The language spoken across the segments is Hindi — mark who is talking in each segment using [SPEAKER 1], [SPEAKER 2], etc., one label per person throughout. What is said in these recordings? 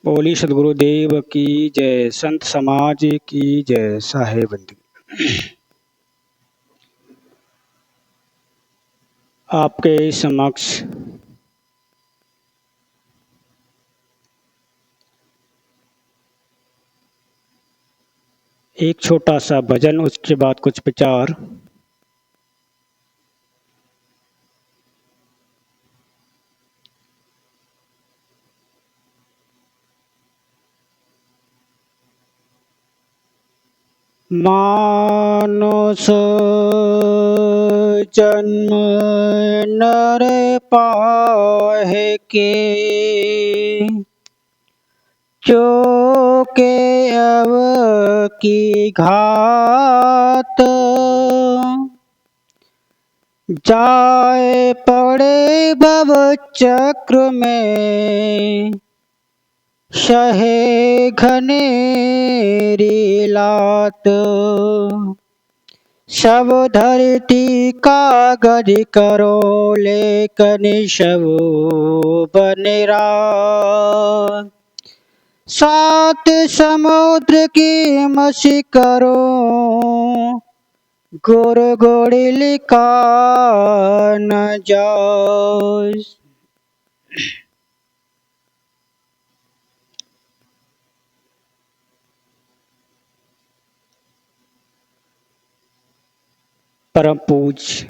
[SPEAKER 1] बोली सदगुरुदेव की जय। संत समाज की जय। साहेबंदी आपके समक्ष एक छोटा सा भजन, उसके बाद कुछ विचार। मानुष जन्म नर पाहे के, जो के अब की घात, जाए पड़े भव चक्र में, सहे घनेरी लात। सब धरती कागज करो, लेकिन सब बनेरा। सात समुद्र की मसी करो, गोर गोड़ी लिखा न जाए। परम पूज्य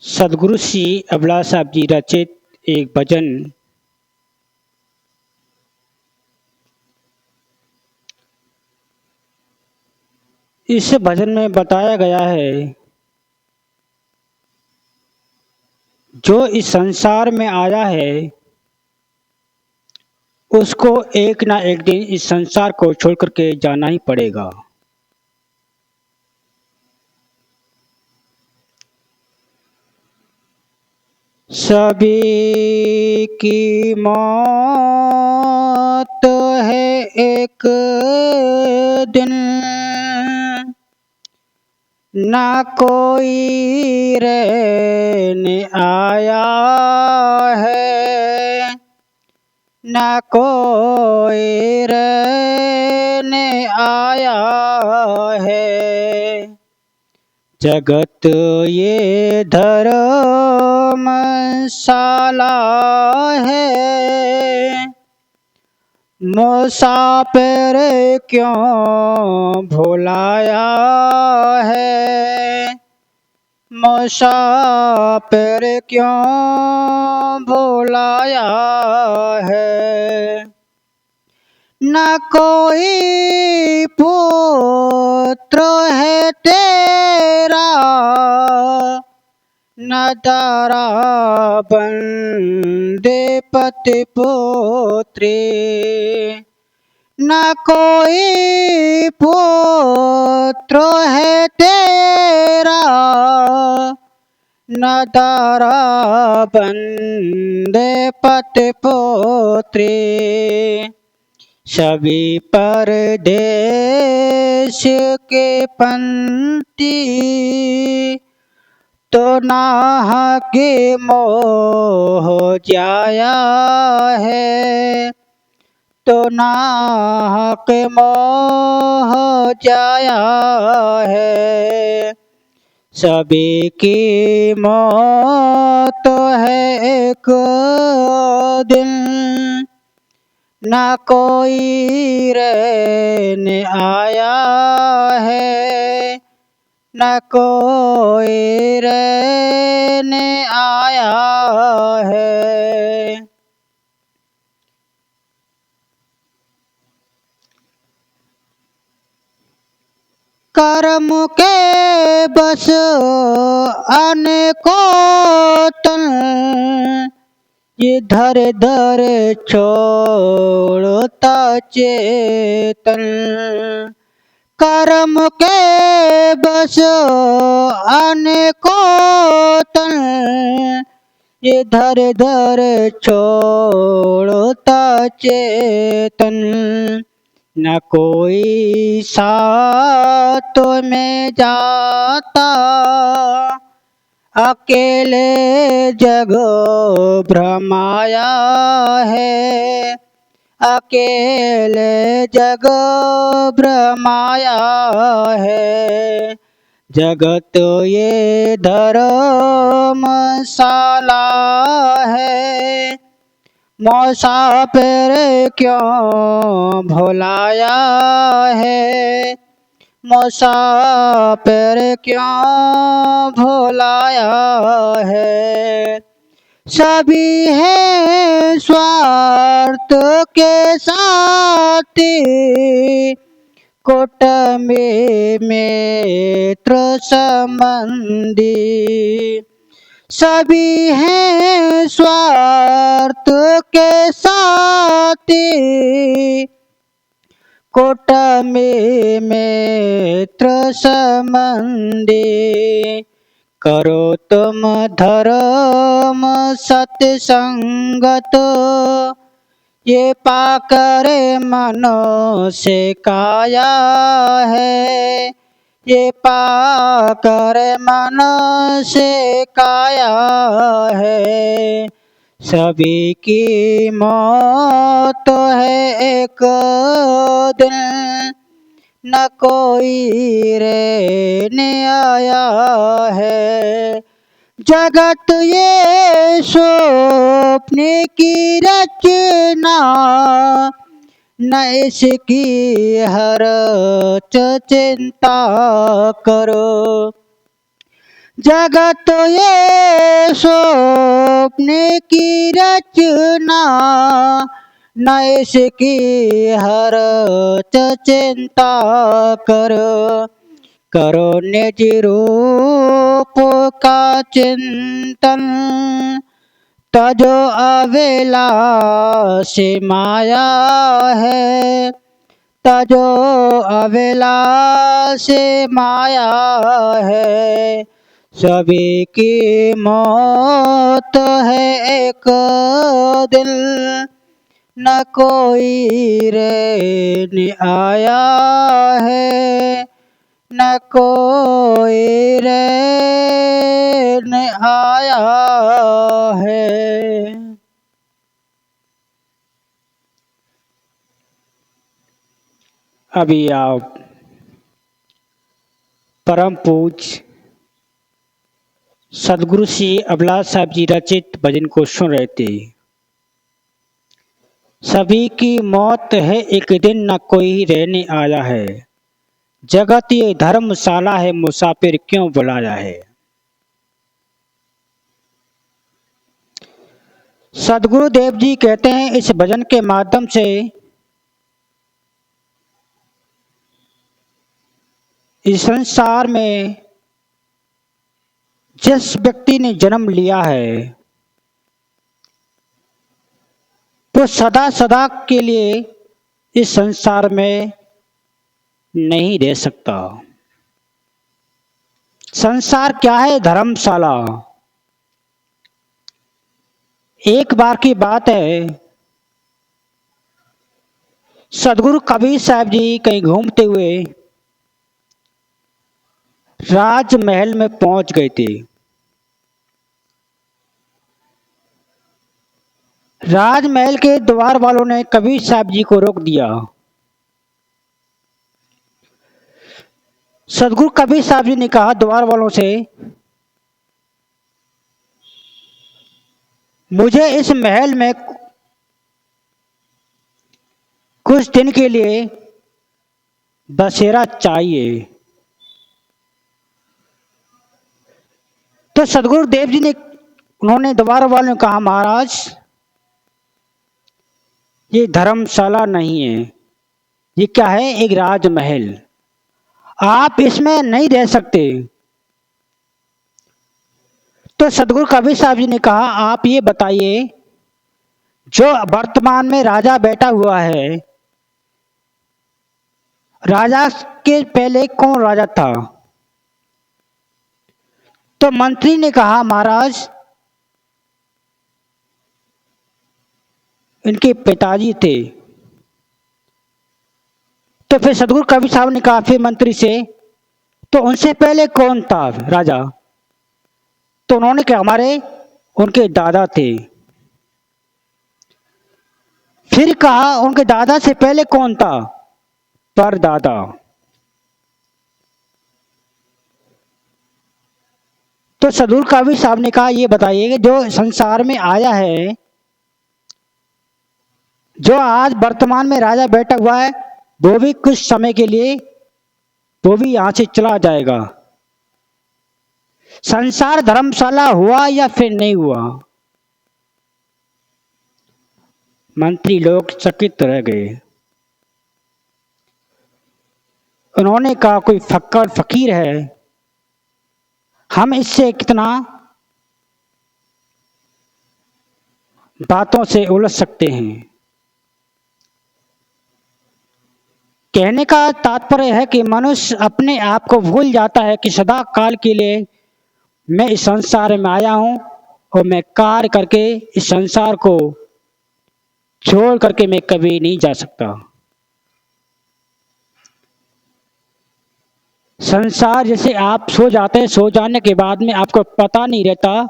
[SPEAKER 1] सदगुरु श्री अभिलाष साहब जी रचित एक भजन। इस भजन में बताया गया है, जो इस संसार में आया है उसको एक ना एक दिन इस संसार को छोड़ करके जाना ही पड़ेगा। सभी की मौत है एक दिन, ना कोई रहने आया है, ना कोई रहने आया है। जगत ये धर्मशाला है, मुसाफिर क्यों भुलाया है, मुसाफिर क्यों भुलाया है। न कोई पुत्र है तेरा, न तारा बंदे पति पुत्री। न कोई पुत्र है तेरा, न तारा बंदे पति पुत्री। सभी परदेश के पंथी, तो नाह के मोह जाया है, तो नाह के मोह जाया है। सभी की मौत है एक दिन, ना कोई रहने आया है, ना कोई रहने आया है। कर्म के बस अनेको तन, इधर धर छोड़ता चेतन। कर्म के बस अनेको तन, इधर धर छोड़ता चेतन। न कोई साथ में जाता, अकेले जग भ्रमाया है, अकेले जग भ्रमाया है। जगत ये धर्मशाला है, मुसाफिर क्यों भुलाया है, मुसाफिर क्यों भुलाया है। सभी है स्वार्थ के साथी, कुट में मित्र संबंधी। सभी हैं स्वार्थ के साथी, कुट में मित्र संबंधी। करो तुम धर्म सत्संगत, ये पाकर मनो से काया है, ये पाकर मनो से काया है। सभी की मौत है एक दिन, न कोई रहने आया है। जगत ये स्वप्न की रचना, न इसकी हर चिंता करो। जगत ये स्वप्न की रचना, न इसकी हर चिंता करो। करो निज रूप का चिंतन, तजो अभिलाषी माया है, तजो अभिलाषी माया है। सभी की मौत है एक दिन, न कोई रहने आया है, न कोई रहने आया है। अभी आप परम पूज्य सदगुरु श्री अभिलाष साहब जी रचित भजन को सुन रहे थे। सभी की मौत है एक दिन, न कोई रहने आया है। जगत ये धर्मशाला है, मुसाफिर क्यों बुलाया है। सदगुरु देव जी कहते हैं इस भजन के माध्यम से इस संसार में जिस व्यक्ति ने जन्म लिया है वो सदा सदा के लिए इस संसार में नहीं रह सकता। संसार क्या है? धर्मशाला। एक बार की बात है, सदगुरु कबीर साहब जी कहीं घूमते हुए राजमहल में पहुंच गए थे। राजमहल के द्वार वालों ने कबीर साहब जी को रोक दिया। सदगुरु कबीर साहब जी ने कहा द्वार वालों से, मुझे इस महल में कुछ दिन के लिए बसेरा चाहिए। तो सदगुरु देव जी ने उन्होंने द्वार वालों ने कहा, महाराज ये धर्मशाला नहीं है, ये क्या है? एक राजमहल, आप इसमें नहीं रह सकते। तो सदगुरु कबीर साहब जी ने कहा, आप ये बताइए जो वर्तमान में राजा बैठा हुआ है, राजा के पहले कौन राजा था? तो मंत्री ने कहा, महाराज इनके पिताजी थे। तो फिर सदगुरु कबीर साहब ने कहा फिर मंत्री से, तो उनसे पहले कौन था राजा? तो उन्होंने क्या, हमारे उनके दादा थे। फिर कहा उनके दादा से पहले कौन था? परदादा। तो सदुर कबीर साहब ने कहा, ये बताइए कि जो संसार में आया है, जो आज वर्तमान में राजा बैठा हुआ है, वो भी कुछ समय के लिए वो भी यहां से चला जाएगा। संसार धर्मशाला हुआ या फिर नहीं हुआ? मंत्री लोग चकित रह गए। उन्होंने कहा, कोई फक्कर फकीर है, हम इससे कितना बातों से उलझ सकते हैं। कहने का तात्पर्य है कि मनुष्य अपने आप को भूल जाता है कि सदा काल के लिए मैं इस संसार में आया हूं और मैं कार्य करके इस संसार को छोड़ करके मैं कभी नहीं जा सकता। संसार जैसे आप सो जाते हैं, सो जाने के बाद में आपको पता नहीं रहता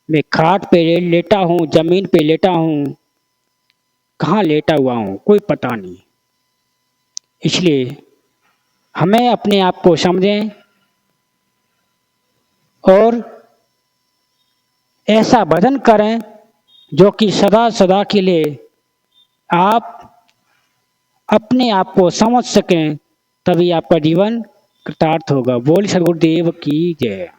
[SPEAKER 1] मैं खाट पे लेटा हूं, जमीन पे लेटा हूं, कहाँ लेटा हुआ हूं, कोई पता नहीं। इसलिए हमें अपने आप को समझें और ऐसा भजन करें जो कि सदा सदा के लिए आप अपने आप को समझ सकें, तभी आपका जीवन कृतार्थ होगा। बोल सद्गुरुदेव की जय।